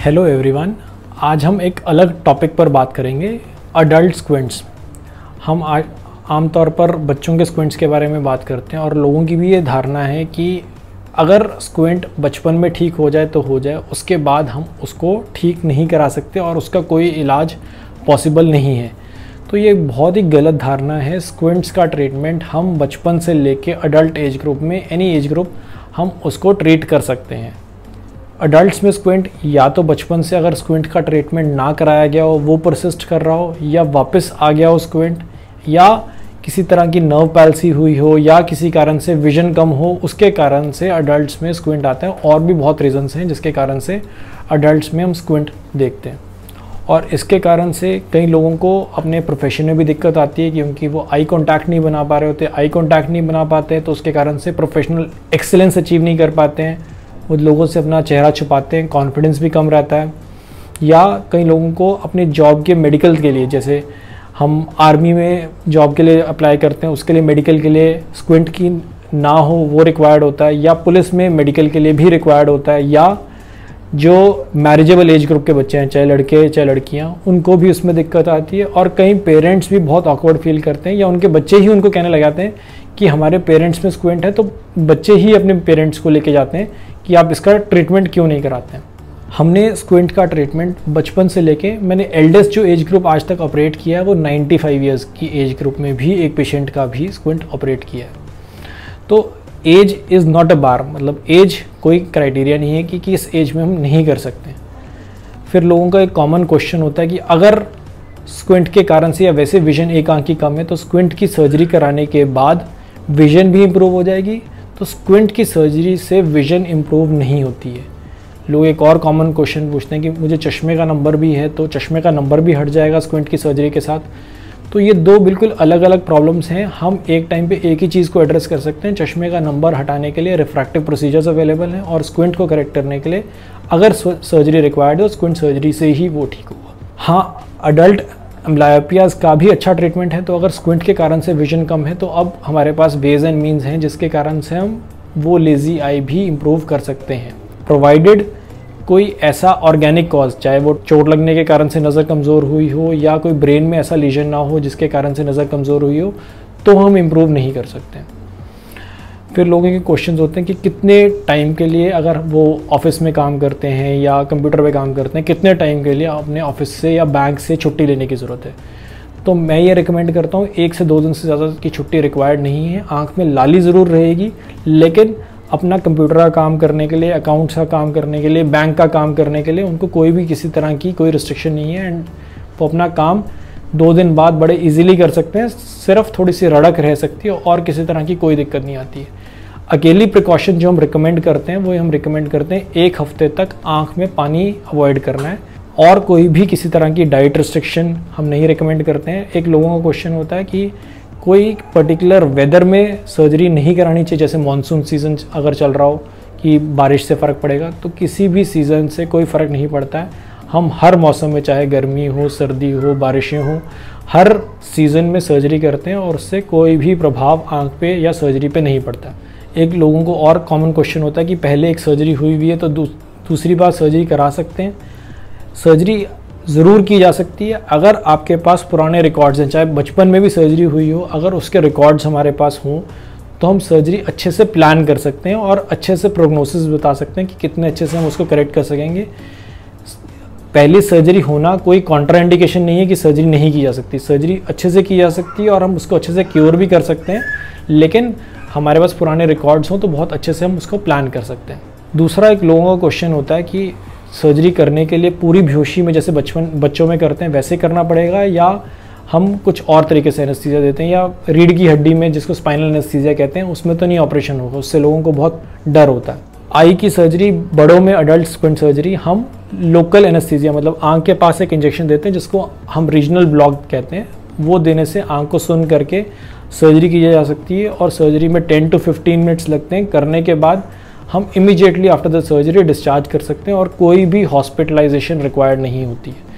Hello everyone, आज हम एक अलग टॉपिक पर बात करेंगे, अडल्ट स्क्विंट्स। हम आमतौर पर बच्चों के स्क्विंट्स के बारे में बात करते हैं और लोगों की भी ये धारणा है कि अगर स्क्विंट बचपन में ठीक हो जाए तो हो जाए, उसके बाद हम उसको ठीक नहीं करा सकते और उसका कोई इलाज पॉसिबल नहीं है। तो ये बहुत ही गलत धारणा है। स्क्विंट्स का ट्रीटमेंट हम बचपन से लेके अडल्ट एज ग्रुप में, एनी एज ग्रुप, हम उसको ट्रीट कर सकते हैं। अडल्ट्स में स्क्विंट या तो बचपन से अगर स्क्विंट का ट्रीटमेंट ना कराया गया हो, वो परसिस्ट कर रहा हो, या वापस आ गया हो स्क्विंट, या किसी तरह की नर्व पैल्सी हुई हो, या किसी कारण से विजन कम हो, उसके कारण से अडल्ट्स में स्क्विंट आता है। और भी बहुत रीजंस हैं जिसके कारण से अडल्ट्स में हम स्क्विंट देखते हैं। और इसके कारण से कई लोगों को अपने प्रोफेशन में भी दिक्कत आती है क्योंकि वो आई कांटेक्ट नहीं बना पा रहे होते। आई कांटेक्ट नहीं बना पाते तो उसके कारण से प्रोफेशनल एक्सीलेंस अचीव नहीं कर पाते हैं, वो लोगों से अपना चेहरा छुपाते हैं, कॉन्फिडेंस भी कम रहता है। या कई लोगों को अपने जॉब के मेडिकल के लिए, जैसे हम आर्मी में जॉब के लिए अप्लाई करते हैं, उसके लिए मेडिकल के लिए स्क्विंट की ना हो वो रिक्वायर्ड होता है, या पुलिस में मेडिकल के लिए भी रिक्वायर्ड होता है, या जो मैरिजेबल एज ग्रुप के बच्चे हैं, चाहे लड़के चाहे लड़कियां, उनको भी उसमें दिक्कत आती है। और कई पेरेंट्स भी बहुत ऑकवर्ड फील करते हैं, या उनके बच्चे ही उनको कहने लगाते हैं कि हमारे पेरेंट्स में स्क्विंट है, तो बच्चे ही अपने पेरेंट्स को लेके जाते हैं कि आप इसका ट्रीटमेंट क्यों नहीं कराते हैं। हमने स्क्विंट का ट्रीटमेंट बचपन से लेके, मैंने एल्डेस्ट जो एज ग्रुप आज तक ऑपरेट किया है वो 95 ईयर्स की एज ग्रुप में भी एक पेशेंट का भी स्क्विंट ऑपरेट किया है। तो एज इज़ नॉट अ बार, मतलब एज कोई क्राइटेरिया नहीं है कि किस एज में हम नहीं कर सकते। फिर लोगों का एक कॉमन क्वेश्चन होता है कि अगर स्क्विंट के कारण से या वैसे विजन एक आंख की कम है तो स्क्विंट की सर्जरी कराने के बाद विजन भी इम्प्रूव हो जाएगी। तो स्क्विंट की सर्जरी से विजन इम्प्रूव नहीं होती है। लोग एक और कॉमन क्वेश्चन पूछते हैं कि मुझे चश्मे का नंबर भी है, तो चश्मे का नंबर भी हट जाएगा स्क्विंट की सर्जरी के साथ। तो ये दो बिल्कुल अलग अलग प्रॉब्लम्स हैं। हम एक टाइम पे एक ही चीज़ को एड्रेस कर सकते हैं। चश्मे का नंबर हटाने के लिए रिफ्रैक्टिव प्रोसीजर्स अवेलेबल हैं, और स्क्विंट को करेक्ट करने के लिए अगर सर्जरी रिक्वायर्ड है तो स्क्विंट सर्जरी से ही वो ठीक होगा। हाँ, अडल्ट एम्ब्लायोपियाज का भी अच्छा ट्रीटमेंट है। तो अगर स्क्विंट के कारण से विजन कम है तो अब हमारे पास वेज एंड मीन्स हैं जिसके कारण से हम वो लेजी आई भी इम्प्रूव कर सकते हैं, प्रोवाइडेड कोई ऐसा ऑर्गेनिक कॉज, चाहे वो चोट लगने के कारण से नज़र कमज़ोर हुई हो, या कोई ब्रेन में ऐसा लीजन ना हो जिसके कारण से नज़र कमज़ोर हुई हो, तो हम इम्प्रूव नहीं कर सकते। फिर लोगों के क्वेश्चंस होते हैं कि कितने टाइम के लिए, अगर वो ऑफिस में काम करते हैं या कंप्यूटर पे काम करते हैं, कितने टाइम के लिए अपने ऑफिस से या बैंक से छुट्टी लेने की ज़रूरत है। तो मैं ये रिकमेंड करता हूँ 1 से 2 दिन से ज़्यादा की छुट्टी रिक्वायर्ड नहीं है। आँख में लाली ज़रूर रहेगी, लेकिन अपना कंप्यूटर का काम करने के लिए, अकाउंट्स का काम करने के लिए, बैंक का काम करने के लिए उनको कोई भी किसी तरह की कोई रिस्ट्रिक्शन नहीं है। एंड वो अपना काम 2 दिन बाद बड़े इजीली कर सकते हैं। सिर्फ थोड़ी सी रड़क रह सकती है और किसी तरह की कोई दिक्कत नहीं आती है। अकेली प्रिकॉशन जो हम रिकमेंड करते हैं वो हम रिकमेंड करते हैं 1 हफ्ते तक आँख में पानी अवॉइड करना है, और कोई भी किसी तरह की डाइट रिस्ट्रिक्शन हम नहीं रिकमेंड करते हैं। एक लोगों का क्वेश्चन होता है कि कोई पर्टिकुलर वेदर में सर्जरी नहीं करानी चाहिए, जैसे मानसून सीज़न अगर चल रहा हो कि बारिश से फ़र्क पड़ेगा, तो किसी भी सीज़न से कोई फ़र्क नहीं पड़ता है। हम हर मौसम में, चाहे गर्मी हो, सर्दी हो, बारिशें हो, हर सीज़न में सर्जरी करते हैं और उससे कोई भी प्रभाव आँख पे या सर्जरी पे नहीं पड़ता। एक लोगों को और कॉमन क्वेश्चन होता है कि पहले एक सर्जरी हुई हुई है तो दूसरी बार सर्जरी करा सकते हैं। सर्जरी ज़रूर की जा सकती है अगर आपके पास पुराने रिकॉर्ड्स हैं, चाहे बचपन में भी सर्जरी हुई हो, अगर उसके रिकॉर्ड्स हमारे पास हों तो हम सर्जरी अच्छे से प्लान कर सकते हैं और अच्छे से प्रोग्नोसिस बता सकते हैं कि कितने अच्छे से हम उसको करेक्ट कर सकेंगे। पहली सर्जरी होना कोई कॉन्ट्राइंडिकेशन नहीं है कि सर्जरी नहीं की जा सकती। सर्जरी अच्छे से की जा सकती है और हम उसको अच्छे से क्योर भी कर सकते हैं, लेकिन हमारे पास पुराने रिकॉर्ड्स हों तो बहुत अच्छे से हम उसको प्लान कर सकते हैं। दूसरा, एक लोगों का क्वेश्चन होता है कि सर्जरी करने के लिए पूरी बेहोशी में जैसे बच्चों में करते हैं वैसे करना पड़ेगा, या हम कुछ और तरीके से एनेस्थीसिया देते हैं, या रीढ़ की हड्डी में जिसको स्पाइनल एनेस्थीसिया कहते हैं उसमें तो नहीं ऑपरेशन होगा, उससे लोगों को बहुत डर होता है। आई की सर्जरी, बड़ों में अडल्ट स्क्विंट सर्जरी, हम लोकल एनेस्थीसिया मतलब आँख के पास एक इंजेक्शन देते हैं जिसको हम रीजनल ब्लॉक कहते हैं, वो देने से आँख को सुन करके सर्जरी की जा सकती है। और सर्जरी में 10 to 15 मिनट्स लगते हैं। करने के बाद हम immediately after the surgery discharge कर सकते हैं और कोई भी हॉस्पिटलाइजेशन रिक्वायर्ड नहीं होती है।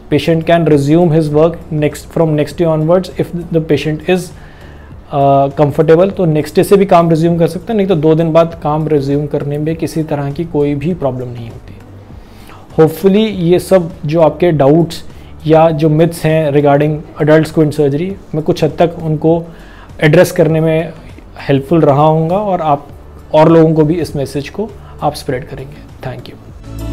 Patient can resume his work from next day onwards if the patient is comfortable, तो नेक्स्ट डे से भी काम रिज्यूम कर सकते हैं, नहीं तो 2 दिन बाद काम रिज्यूम करने में किसी तरह की कोई भी प्रॉब्लम नहीं होती। होपफुली ये सब जो आपके डाउट्स या जो मिथ्स हैं रिगार्डिंग अडल्ट स्क्विंट सर्जरी, मैं कुछ हद तक उनको एड्रेस करने में हेल्पफुल रहा हूँगा और आप और लोगों को भी इस मैसेज को आप स्प्रेड करेंगे। Thank you.